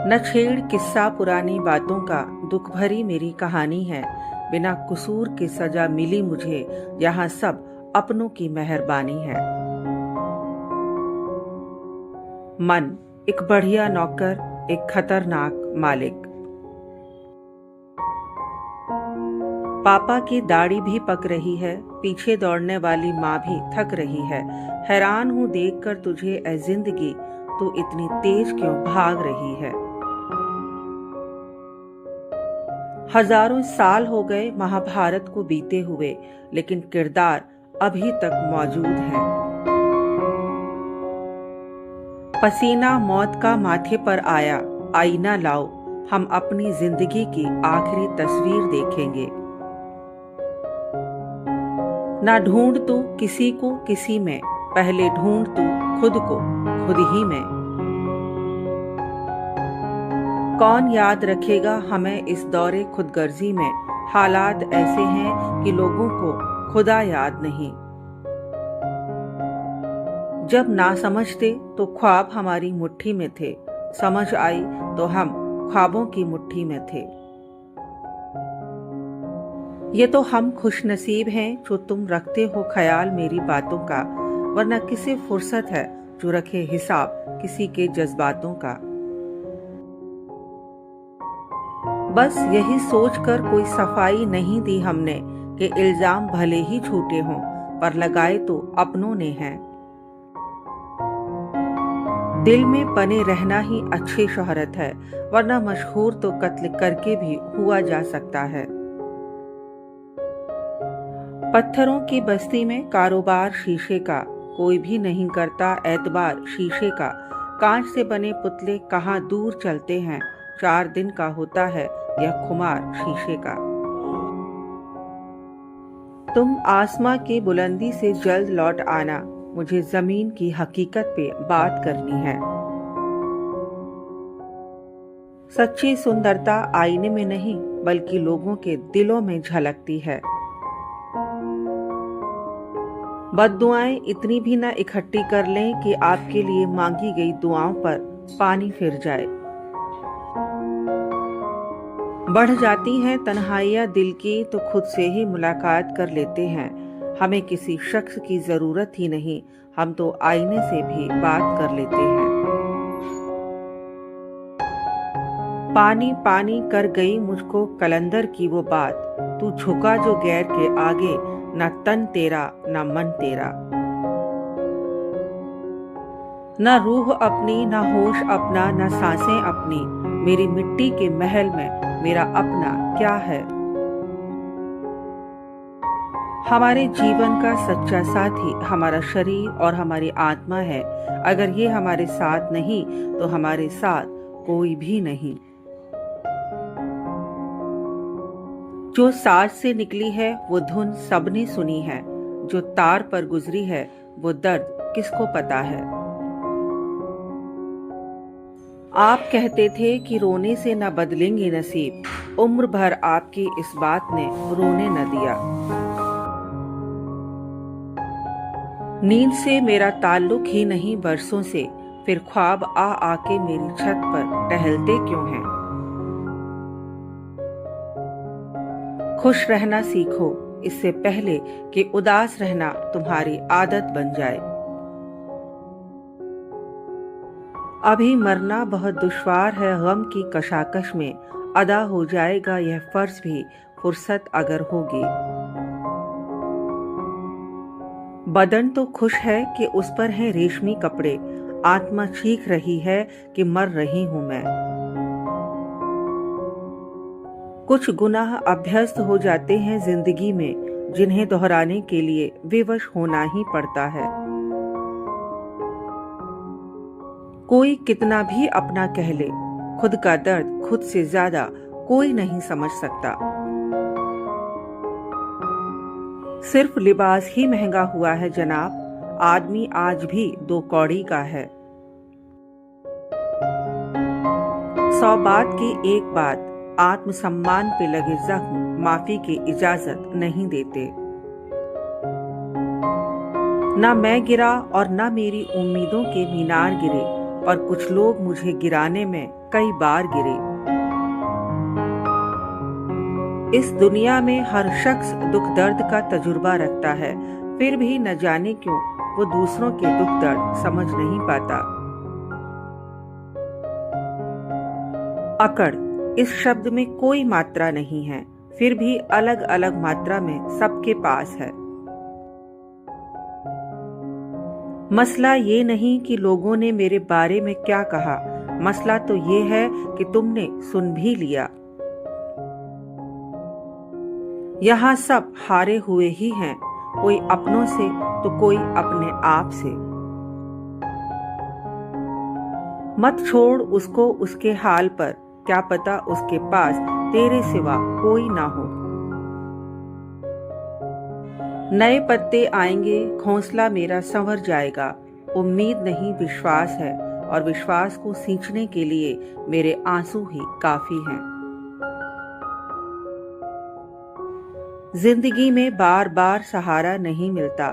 न छेड़ किस्सा पुरानी बातों का, दुख भरी मेरी कहानी है। बिना कसूर के सजा मिली मुझे, यहाँ सब अपनों की मेहरबानी है। मन एक बढ़िया नौकर, एक खतरनाक मालिक। पापा की दाढ़ी भी पक रही है, पीछे दौड़ने वाली माँ भी थक रही है। हैरान हूँ देखकर तुझे ऐ जिंदगी, तू इतनी तेज क्यों भाग रही है। हजारों साल हो गए महाभारत को बीते हुए, लेकिन किरदार अभी तक मौजूद है। पसीना मौत का माथे पर आया, आईना लाओ, हम अपनी जिंदगी की आखिरी तस्वीर देखेंगे। ना ढूंढ तू किसी को किसी में, पहले ढूंढ तू खुद को खुद ही में। कौन याद रखेगा हमें इस दौरे खुदगर्जी में, हालात ऐसे हैं कि लोगों को खुदा याद नहीं। जब ना समझते तो ख्वाब हमारी मुट्ठी में थे, समझ आई तो हम ख्वाबों की मुट्ठी में थे। ये तो हम खुशनसीब हैं जो तुम रखते हो ख्याल मेरी बातों का, वरना किसे फुर्सत है जो रखे हिसाब किसी के जज्बातों का। बस यही सोचकर कोई सफाई नहीं दी हमने कि इल्जाम भले ही झूठे हों, पर लगाए तो अपनों ने हैं। दिल में बने रहना ही अच्छी शोहरत है, वरना मशहूर तो कत्ल करके भी हुआ जा सकता है। पत्थरों की बस्ती में कारोबार शीशे का, कोई भी नहीं करता एतबार शीशे का। कांच से बने पुतले कहाँ दूर चलते हैं, 4 दिन का होता है यह खुमार शीशे का। तुम आसमां की बुलंदी से जल्द लौट आना, मुझे जमीन की हकीकत पे बात करनी है। सच्ची सुंदरता आईने में नहीं, बल्कि लोगों के दिलों में झलकती है। बद्दुआएं इतनी भी ना इकट्ठी कर लें कि आपके लिए मांगी गई दुआओं पर पानी फिर जाए। बढ़ जाती हैं तन्हाइयां दिल की तो खुद से ही मुलाकात कर लेते हैं। हमें किसी शख्स की जरूरत ही नहीं, हम तो आईने से भी बात कर लेते हैं। पानी पानी कर गई मुझको कलंदर की वो बात, तू झुका जो गैर के आगे, ना तन तेरा ना मन तेरा। ना रूह अपनी ना होश अपना ना सांसें अपनी, मेरी मिट्टी के महल में मेरा अपना क्या है। हमारे जीवन का सच्चा साथी हमारा शरीर और हमारी आत्मा है। अगर ये हमारे साथ नहीं तो हमारे साथ कोई भी नहीं। जो साज से निकली है वो धुन सबने सुनी है, जो तार पर गुजरी है वो दर्द किसको पता है। आप कहते थे कि रोने से न बदलेंगे नसीब, उम्र भर आपकी इस बात ने रोने न दिया। नींद से मेरा ताल्लुक ही नहीं बरसों से, फिर ख्वाब आ आके मेरी छत पर टहलते क्यों हैं। खुश रहना सीखो इससे पहले कि उदास रहना तुम्हारी आदत बन जाए। अभी मरना बहुत दुश्वार है गम की कशाकश में, अदा हो जाएगा यह फर्ज भी फुर्सत अगर होगी। बदन तो खुश है कि उस पर हैं रेशमी कपड़े, आत्मा चीख रही है कि मर रही हूं मैं। कुछ गुनाह अभ्यस्त हो जाते हैं जिंदगी में, जिन्हें दोहराने के लिए विवश होना ही पड़ता है। कोई कितना भी अपना कह ले, खुद का दर्द खुद से ज्यादा कोई नहीं समझ सकता। सिर्फ लिबास ही महंगा हुआ है जनाब, आदमी आज भी 2 कौड़ी का है। 100 बात की एक बात, आत्मसम्मान पे लगे जख्म माफी की इजाजत नहीं देते। ना मैं गिरा और ना मेरी उम्मीदों के मीनार गिरे, पर कुछ लोग मुझे गिराने में कई बार गिरे। इस दुनिया में हर शख्स दुख दर्द का तजुर्बा रखता है, फिर भी न जाने क्यों वो दूसरों के दुख दर्द समझ नहीं पाता। अकड़, इस शब्द में कोई मात्रा नहीं है, फिर भी अलग अलग मात्रा में सबके पास है। मसला ये नहीं कि लोगों ने मेरे बारे में क्या कहा, मसला तो ये है कि तुमने सुन भी लिया। यहाँ सब हारे हुए ही हैं, कोई अपनों से तो कोई अपने आप से। मत छोड़ उसको उसके हाल पर, क्या पता उसके पास तेरे सिवा कोई ना हो। नए पत्ते आएंगे, घोंसला मेरा संवर जाएगा। उम्मीद नहीं विश्वास है, और विश्वास को सींचने के लिए मेरे आंसू ही काफी हैं। जिंदगी में बार बार सहारा नहीं मिलता,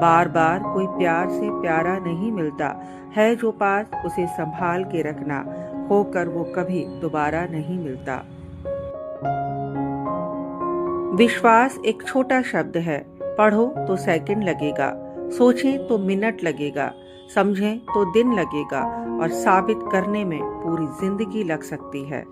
बार बार कोई प्यार से प्यारा नहीं मिलता। है जो पास उसे संभाल के रखना, होकर वो कभी दोबारा नहीं मिलता। विश्वास एक छोटा शब्द है, पढ़ो तो सेकंड लगेगा, सोचें तो मिनट लगेगा, समझें तो दिन लगेगा, और साबित करने में पूरी जिंदगी लग सकती है।